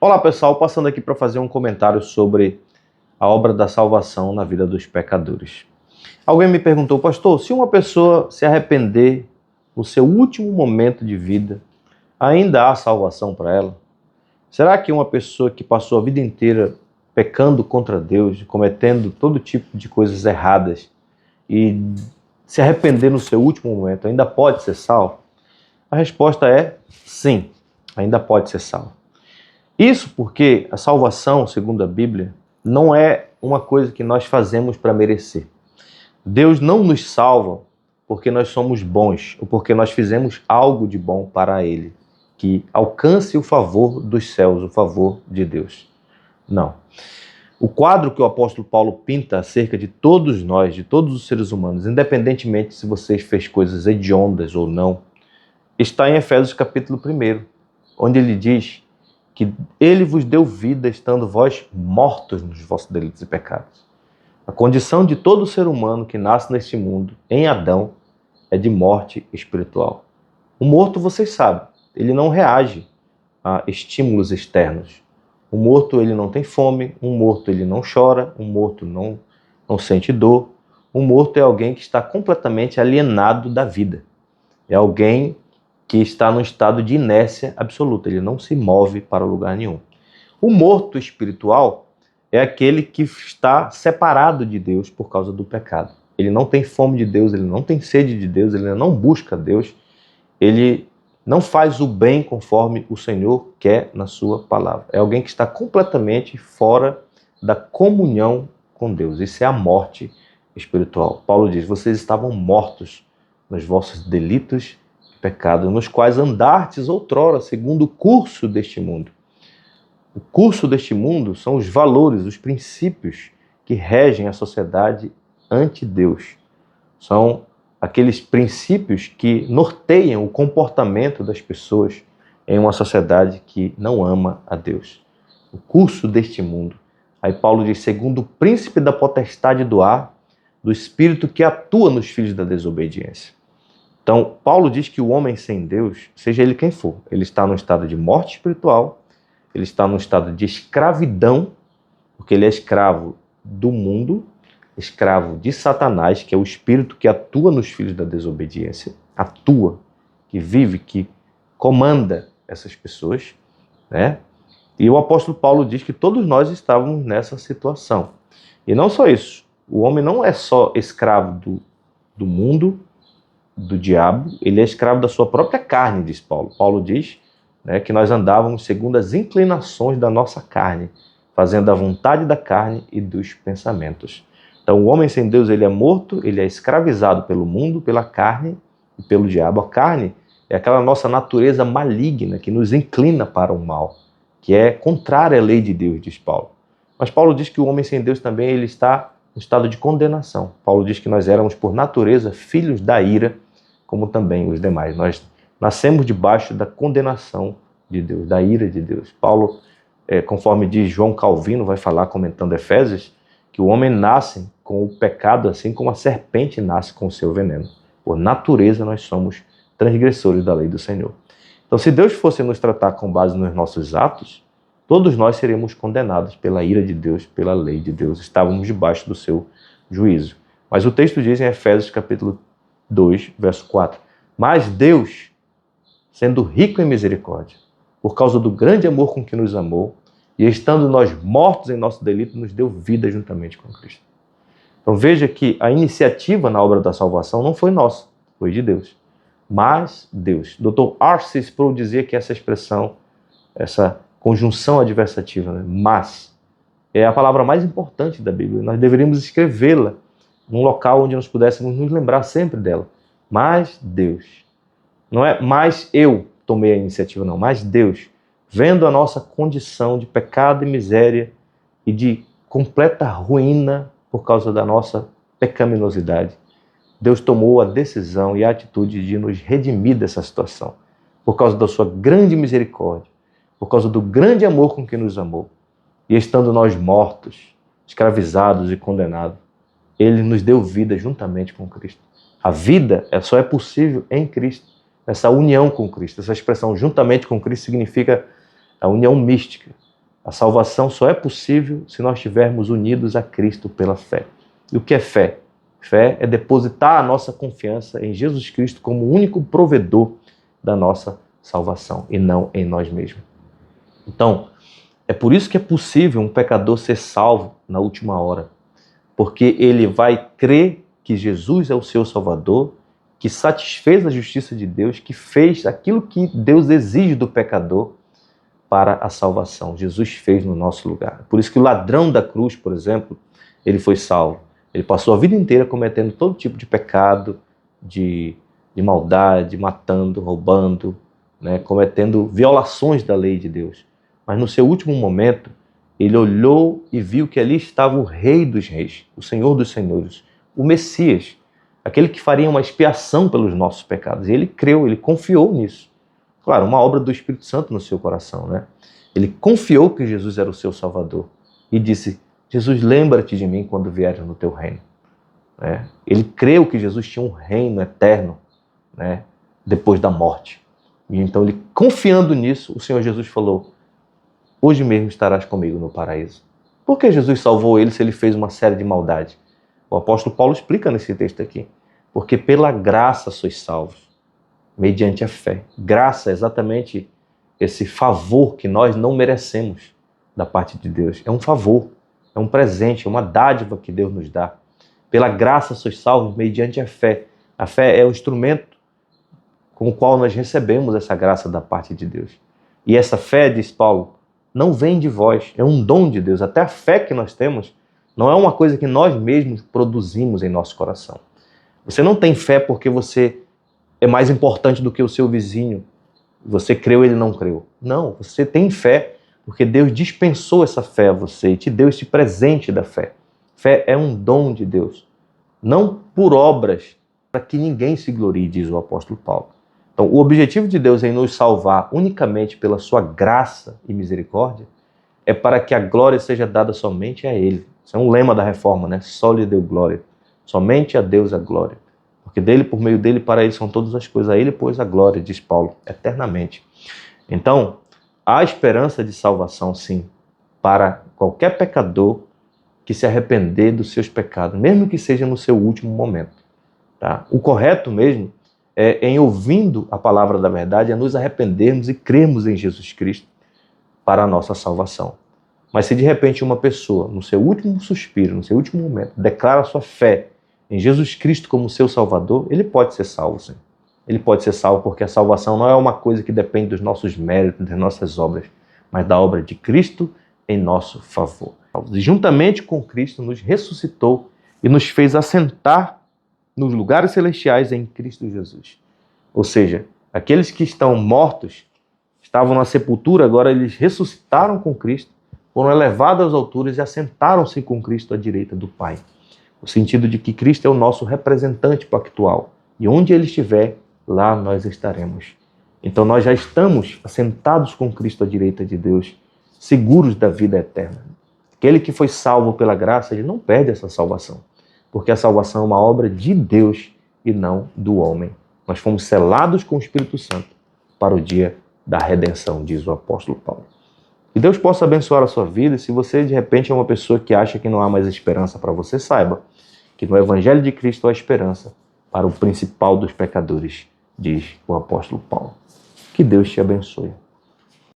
Olá pessoal, passando aqui para fazer um comentário sobre a obra da salvação na vida dos pecadores. Alguém me perguntou, pastor, se uma pessoa se arrepender no seu último momento de vida, ainda há salvação para ela? Será que uma pessoa que passou a vida inteira pecando contra Deus, cometendo todo tipo de coisas erradas e se arrepender no seu último momento, ainda pode ser salvo? A resposta é sim, ainda pode ser salvo. Isso porque a salvação, segundo a Bíblia, não é uma coisa que nós fazemos para merecer. Deus não nos salva porque nós somos bons ou porque nós fizemos algo de bom para Ele, que alcance o favor dos céus, o favor de Deus. Não. O quadro que o apóstolo Paulo pinta acerca de todos nós, de todos os seres humanos, independentemente se você fez coisas hediondas ou não, está em Efésios capítulo 1, onde ele diz que ele vos deu vida estando vós mortos nos vossos delitos e pecados. A condição de todo ser humano que nasce neste mundo, em Adão, é de morte espiritual. O morto, vocês sabem, ele não reage a estímulos externos. O morto, ele não tem fome, um morto, ele não chora, um morto não sente dor. Um morto é alguém que está completamente alienado da vida. É alguém que está num estado de inércia absoluta, ele não se move para lugar nenhum. O morto espiritual é aquele que está separado de Deus por causa do pecado. Ele não tem fome de Deus, ele não tem sede de Deus, ele não busca Deus, ele não faz o bem conforme o Senhor quer na sua palavra. É alguém que está completamente fora da comunhão com Deus. Isso é a morte espiritual. Paulo diz, vocês estavam mortos nos vossos delitos pecado, nos quais andastes outrora, segundo o curso deste mundo. O curso deste mundo são os valores, os princípios que regem a sociedade ante Deus. São aqueles princípios que norteiam o comportamento das pessoas em uma sociedade que não ama a Deus. O curso deste mundo. Aí Paulo diz, segundo o príncipe da potestade do ar, do espírito que atua nos filhos da desobediência. Então, Paulo diz que o homem sem Deus, seja ele quem for, ele está num estado de morte espiritual, ele está num estado de escravidão, porque ele é escravo do mundo, escravo de Satanás, que é o espírito que atua nos filhos da desobediência, atua, que vive, que comanda essas pessoas, né? E o apóstolo Paulo diz que todos nós estávamos nessa situação. E não só isso, o homem não é só escravo do mundo, do diabo, ele é escravo da sua própria carne, diz Paulo. Paulo diz, né, que nós andávamos segundo as inclinações da nossa carne, fazendo a vontade da carne e dos pensamentos. Então o homem sem Deus, ele é morto, ele é escravizado pelo mundo, pela carne e pelo diabo. A carne é aquela nossa natureza maligna que nos inclina para o mal, que é contrária à lei de Deus, diz Paulo. Mas Paulo diz que o homem sem Deus também ele está no estado de condenação. Paulo diz que nós éramos por natureza filhos da ira, como também os demais. Nós nascemos debaixo da condenação de Deus, da ira de Deus. Paulo, conforme diz João Calvino, vai falar comentando Efésios, que o homem nasce com o pecado assim como a serpente nasce com o seu veneno. Por natureza nós somos transgressores da lei do Senhor. Então se Deus fosse nos tratar com base nos nossos atos, todos nós seríamos condenados pela ira de Deus, pela lei de Deus. Estávamos debaixo do seu juízo. Mas o texto diz em Efésios capítulo 2, verso 4. Mas Deus, sendo rico em misericórdia, por causa do grande amor com que nos amou, e estando nós mortos em nosso delito, nos deu vida juntamente com Cristo. Então veja que a iniciativa na obra da salvação não foi nossa, foi de Deus. Mas Deus. Dr. R.C. Sproul dizia que essa expressão, essa conjunção adversativa, né? Mas, é a palavra mais importante da Bíblia. Nós deveríamos escrevê-la num local onde nós pudéssemos nos lembrar sempre dela. Mas Deus. Não é mais eu tomei a iniciativa, não. Mas Deus, vendo a nossa condição de pecado e miséria e de completa ruína por causa da nossa pecaminosidade, Deus tomou a decisão e a atitude de nos redimir dessa situação. Por causa da sua grande misericórdia, por causa do grande amor com que nos amou. E estando nós mortos, escravizados e condenados, Ele nos deu vida juntamente com Cristo. A vida só é possível em Cristo, essa união com Cristo. Essa expressão juntamente com Cristo significa a união mística. A salvação só é possível se nós estivermos unidos a Cristo pela fé. E o que é fé? Fé é depositar a nossa confiança em Jesus Cristo como o único provedor da nossa salvação e não em nós mesmos. Então, é por isso que é possível um pecador ser salvo na última hora, porque ele vai crer que Jesus é o seu Salvador, que satisfez a justiça de Deus, que fez aquilo que Deus exige do pecador para a salvação. Jesus fez no nosso lugar. Por isso que o ladrão da cruz, por exemplo, ele foi salvo. Ele passou a vida inteira cometendo todo tipo de pecado, de maldade, matando, roubando, né, cometendo violações da lei de Deus. Mas no seu último momento, ele olhou e viu que ali estava o Rei dos Reis, o Senhor dos Senhores, o Messias, aquele que faria uma expiação pelos nossos pecados. E ele creu, ele confiou nisso. Claro, uma obra do Espírito Santo no seu coração, né? Ele confiou que Jesus era o seu Salvador e disse: Jesus, lembra-te de mim quando vieres no teu reino. Né? Ele creu que Jesus tinha um reino eterno, né, depois da morte. E então, ele, confiando nisso, o Senhor Jesus falou: hoje mesmo estarás comigo no paraíso. Por que Jesus salvou ele se ele fez uma série de maldades? O apóstolo Paulo explica nesse texto aqui. Porque pela graça sois salvos, mediante a fé. Graça é exatamente esse favor que nós não merecemos da parte de Deus. É um favor, é um presente, é uma dádiva que Deus nos dá. Pela graça sois salvos mediante a fé. A fé é o instrumento com o qual nós recebemos essa graça da parte de Deus. E essa fé, diz Paulo, não vem de vós, é um dom de Deus. Até a fé que nós temos não é uma coisa que nós mesmos produzimos em nosso coração. Você não tem fé porque você é mais importante do que o seu vizinho. Você creu, ele não creu. Não, você tem fé porque Deus dispensou essa fé a você e te deu esse presente da fé. Fé é um dom de Deus, não por obras, para que ninguém se glorie, diz o apóstolo Paulo. Então, o objetivo de Deus em nos salvar unicamente pela sua graça e misericórdia é para que a glória seja dada somente a Ele. Isso é um lema da reforma, né? Só lhe deu glória. Somente a Deus a glória. Porque dele, por meio dele, para ele são todas as coisas. A ele, pois, a glória, diz Paulo, eternamente. Então, há esperança de salvação, sim, para qualquer pecador que se arrepender dos seus pecados, mesmo que seja no seu último momento. Tá? O correto mesmo é, em ouvindo a palavra da verdade, é nos arrependermos e crermos em Jesus Cristo para a nossa salvação. Mas se de repente uma pessoa, no seu último suspiro, no seu último momento, declara sua fé em Jesus Cristo como seu Salvador, ele pode ser salvo, sim. Ele pode ser salvo porque a salvação não é uma coisa que depende dos nossos méritos, das nossas obras, mas da obra de Cristo em nosso favor. E juntamente com Cristo nos ressuscitou e nos fez assentar nos lugares celestiais em Cristo Jesus. Ou seja, aqueles que estão mortos, estavam na sepultura, agora eles ressuscitaram com Cristo, foram elevados às alturas e assentaram-se com Cristo à direita do Pai. No sentido de que Cristo é o nosso representante pactual. E onde Ele estiver, lá nós estaremos. Então nós já estamos assentados com Cristo à direita de Deus, seguros da vida eterna. Aquele que foi salvo pela graça, ele não perde essa salvação. Porque a salvação é uma obra de Deus e não do homem. Nós fomos selados com o Espírito Santo para o dia da redenção, diz o apóstolo Paulo. Que Deus possa abençoar a sua vida. E se você de repente é uma pessoa que acha que não há mais esperança para você, saiba que no Evangelho de Cristo há esperança para o principal dos pecadores, diz o apóstolo Paulo. Que Deus te abençoe.